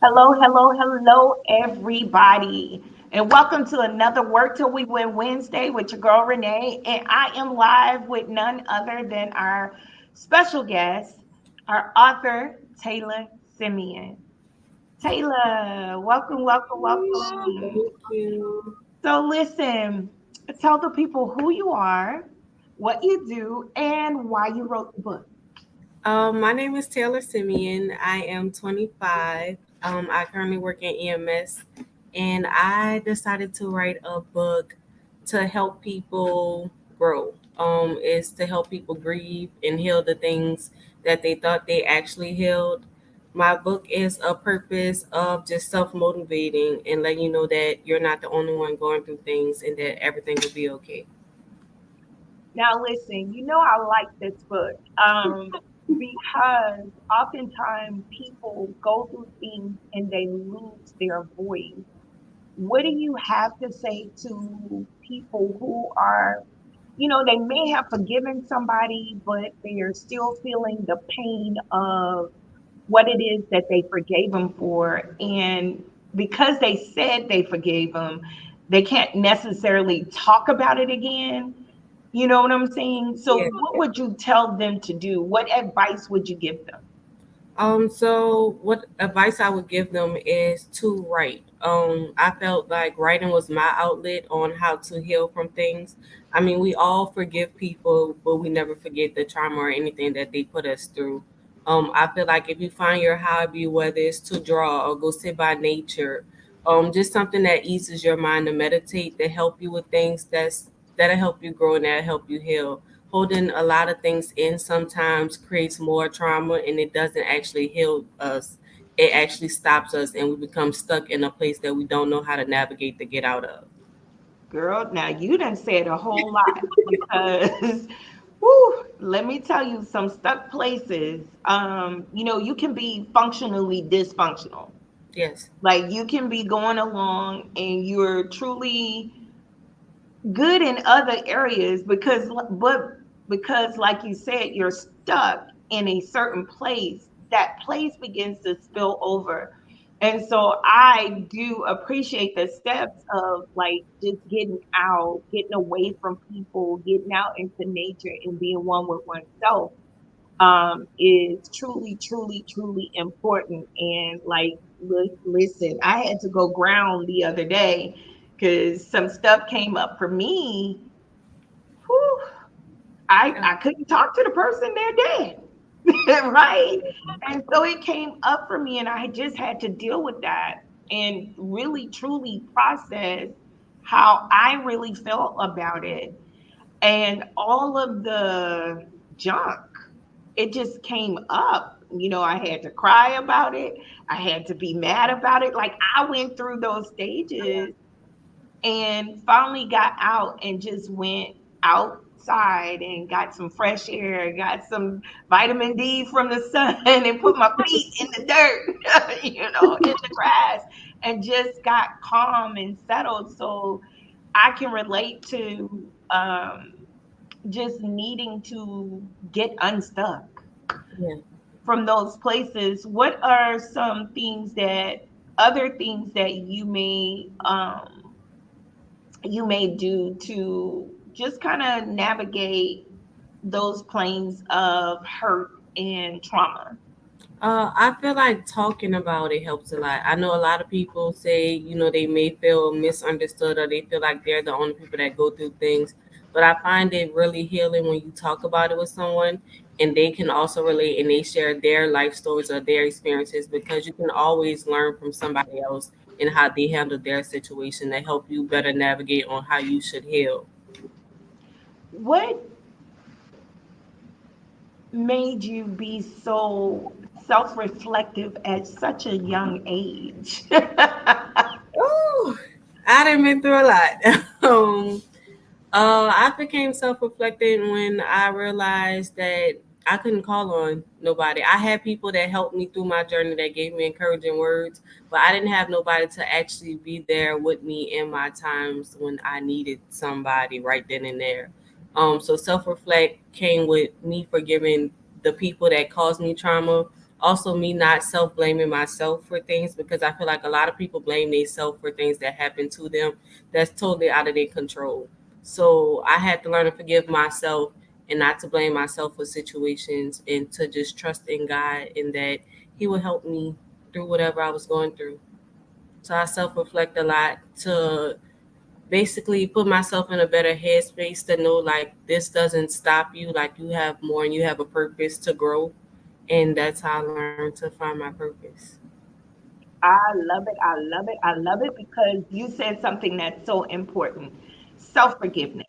Hello, hello, hello, everybody. And welcome to another Work Till We Win Wednesday with your girl Rene. And I am live with none other than our special guest, our author, Taylor Simien. Taylor, welcome, welcome, welcome. Thank you. So, listen, tell the people who you are, what you do, and why you wrote the book. My name is Taylor Simien. I am 25. I currently work in EMS, and I decided to write a book to help people grow. Is to help people grieve and heal the things that they thought they actually healed. My book is a purpose of just self motivating and letting you know that you're not the only one going through things and that everything will be okay. Now, listen, I like this book because oftentimes people go through things and they lose their voice. What do you have to say to people who are, they may have forgiven somebody, but they are still feeling the pain of what it is that they forgave them for? And because they said they forgave them, they can't necessarily talk about it again. You know what I'm saying? So, Yeah. what would you tell them to do? What advice would you give them? So what advice I would give them is to write. I felt like writing was my outlet on how to heal from things. I mean, we all forgive people, but we never forget the trauma or anything that they put us through. I feel like if you find your hobby, whether it's to draw or go sit by nature, just something that eases your mind to meditate, to help you with things that'll help you grow and that'll help you heal. Holding a lot of things in sometimes creates more trauma and it doesn't actually heal us. It actually stops us and we become stuck in a place that we don't know how to navigate to get out of. Girl, now you done said a whole lot because, whew, let me tell you, some stuck places, you can be functionally dysfunctional. Yes. Like you can be going along and you're truly good in other areas because like you said, you're stuck in a certain place. That place begins to spill over. And so I do appreciate the steps of like just getting out, getting away from people, getting out into nature and being one with oneself is truly, truly, truly important. And like, listen, I had to go ground the other day because some stuff came up for me. Whew, I couldn't talk to the person, they're dead. Right? And so it came up for me, and I just had to deal with that and really truly process how I really felt about it and all of the junk. It just came up. I had to cry about it. I had to be mad about it. Like I went through those stages and finally got out and just went outside and got some fresh air, got some vitamin D from the sun and put my feet in the dirt, in the grass and just got calm and settled. So I can relate to just needing to get unstuck Yeah. from those places. What are some other things that you may do to just kind of navigate those planes of hurt and trauma? I feel like talking about it helps a lot. I know a lot of people say, they may feel misunderstood or they feel like they're the only people that go through things. But I find it really healing when you talk about it with someone and they can also relate and they share their life stories or their experiences because you can always learn from somebody else and how they handle their situation to help you better navigate on how you should heal. What made you be so self-reflective at such a young age? Ooh, I done been through a lot. I became self-reflecting when I realized that I couldn't call on nobody. I had people that helped me through my journey that gave me encouraging words, but I didn't have nobody to actually be there with me in my times when I needed somebody right then and there. So self-reflect came with me forgiving the people that caused me trauma, Also, me not self blaming myself for things, because I feel like a lot of people blame themselves for things that happen to them that's totally out of their control. So I had to learn to forgive myself and not to blame myself for situations, and to just trust in God and that He would help me through whatever I was going through. So I self reflect a lot to basically put myself in a better headspace to know like this doesn't stop you, like you have more and you have a purpose to grow. And that's how I learned to find my purpose. I love it. I love it. I love it because you said something that's so important. Self-forgiveness.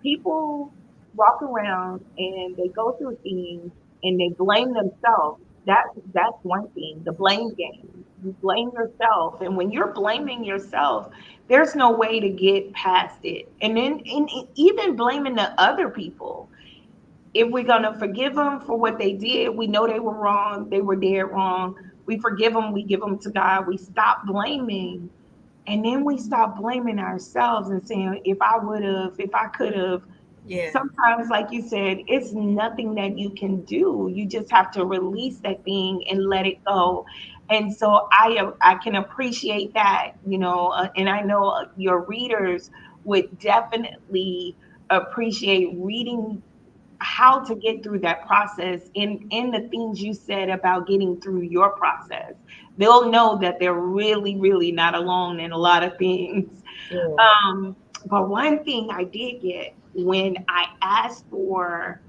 People walk around and they go through things and they blame themselves. That's one thing. The blame game. You blame yourself, and when you're blaming yourself, there's no way to get past it. And then, and even blaming the other people, if we're going to forgive them for what they did, we know they were wrong, they were dead wrong. We forgive them, we give them to God, we stop blaming. And then we stop blaming ourselves and saying, if I would have, if I could have. Yeah. Sometimes, like you said, it's nothing that you can do. You just have to release that thing and let it go. And so I can appreciate that, and I know your readers would definitely appreciate reading how to get through that process in the things you said about getting through your process. They'll know that they're really, really not alone in a lot of things. Yeah. But one thing I did get when I asked for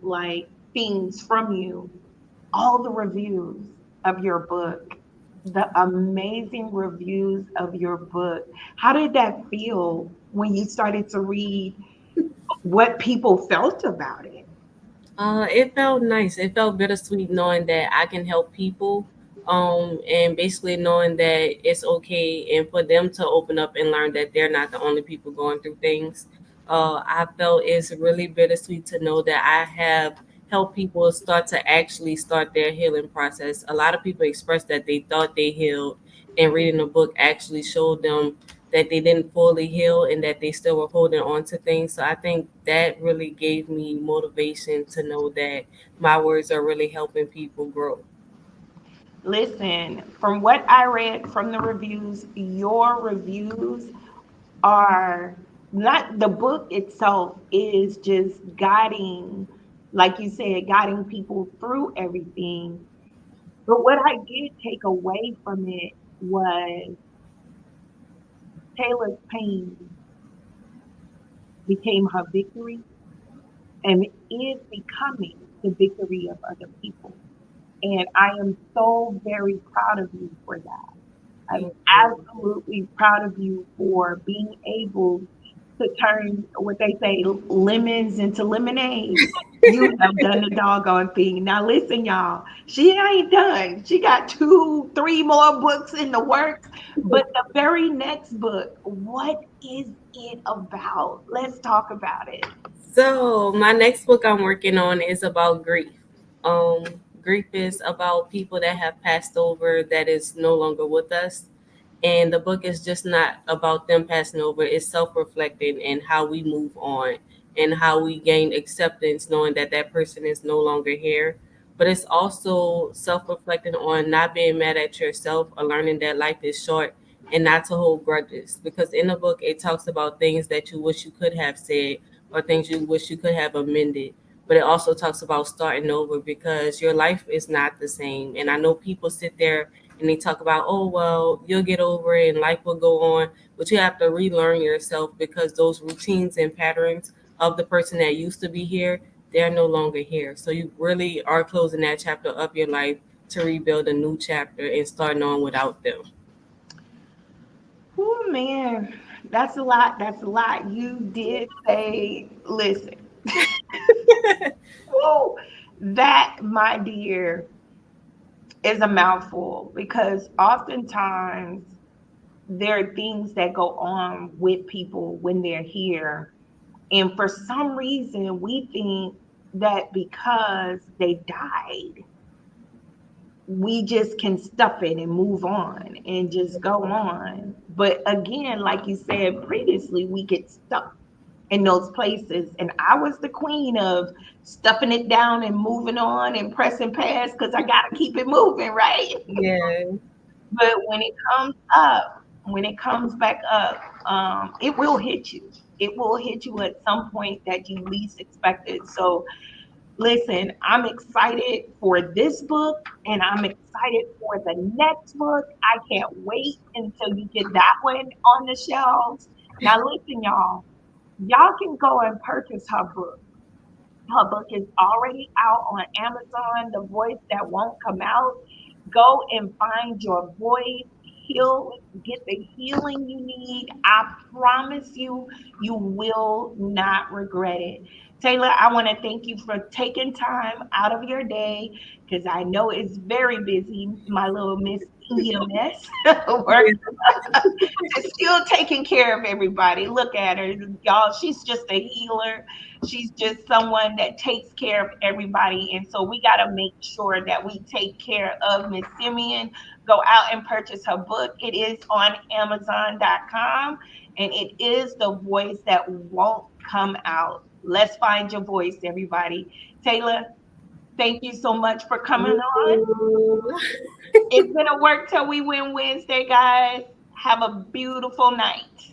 like things from you, all the reviews of your book, the amazing reviews of your book. How did that feel when you started to read what people felt about it? It felt nice. It felt bittersweet knowing that I can help people, and basically knowing that it's okay and for them to open up and learn that they're not the only people going through things. I felt it's really bittersweet to know that I have helped people start to actually start their healing process. A lot of people expressed that they thought they healed, and reading the book actually showed them that they didn't fully heal and that they still were holding on to things. So I think that really gave me motivation to know that my words are really helping people grow. Listen, from what I read from the reviews, your reviews are not, the book itself is just guiding, like you said, guiding people through everything. But what I did take away from it was Taylor's pain became her victory and is becoming the victory of other people. And I am so very proud of you for that. I'm Thank you. absolutely proud of you for being able to turn what they say lemons into lemonade. You have done the doggone thing. Now listen, y'all. She ain't done. She got two, three more books in the works. But the very next book, what is it about? Let's talk about it. So my next book I'm working on is about grief. Um, Grief is about people that have passed over that is no longer with us. And the book is just not about them passing over, it's self-reflecting and how we move on and how we gain acceptance knowing that that person is no longer here. But it's also self-reflecting on not being mad at yourself or learning that life is short and not to hold grudges, because in the book it talks about things that you wish you could have said or things you wish you could have amended. But it also talks about starting over, because your life is not the same. And I know people sit there and they talk about, oh, well, you'll get over it and life will go on. But you have to relearn yourself, because those routines and patterns of the person that used to be here, they're no longer here. So you really are closing that chapter of your life to rebuild a new chapter and starting on without them. Oh man, that's a lot. That's a lot. You did say, listen. Oh, that, my dear, is a mouthful because oftentimes there are things that go on with people when they're here. And for some reason, we think that because they died, we just can stuff it and move on and just go on. But again, like you said previously, we get stuck. in those places. And I was the queen of stuffing it down and moving on and pressing past because I got to keep it moving, right? Yeah. But when it comes up, when it comes back up, it will hit you. It will hit you at some point that you least expected. So, listen, I'm excited for this book and I'm excited for the next book. I can't wait until you get that one on the shelves. Now, listen, y'all can go and purchase her book. Her book is already out on Amazon, The Voice That Won't Come Out. Go and find your voice, heal, get the healing you need. I promise you, you will not regret it. Taylor, I want to thank you for taking time out of your day because I know it's very busy, my little Miss EMS work, Yeah. still taking care of everybody. Look at her, y'all. She's just a healer. She's just someone that takes care of everybody. And so we got to make sure that we take care of Miss Simeon. Go out and purchase her book. It is on Amazon.com and it is The Voice That Won't Come Out. Let's find your voice, everybody. Taylor, thank you so much for coming You on. too. It's going to work till we win Wednesday, guys. Have a beautiful night.